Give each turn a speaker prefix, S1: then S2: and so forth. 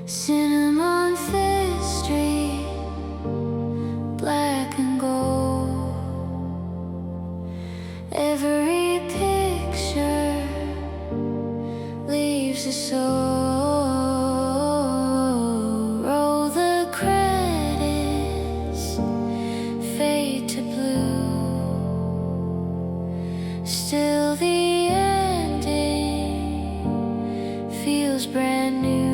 S1: Cinnamon Fifth Street, black and gold. Every picture leaves a soul. Roll the credits, fade to blue. Still the ending feels brand new.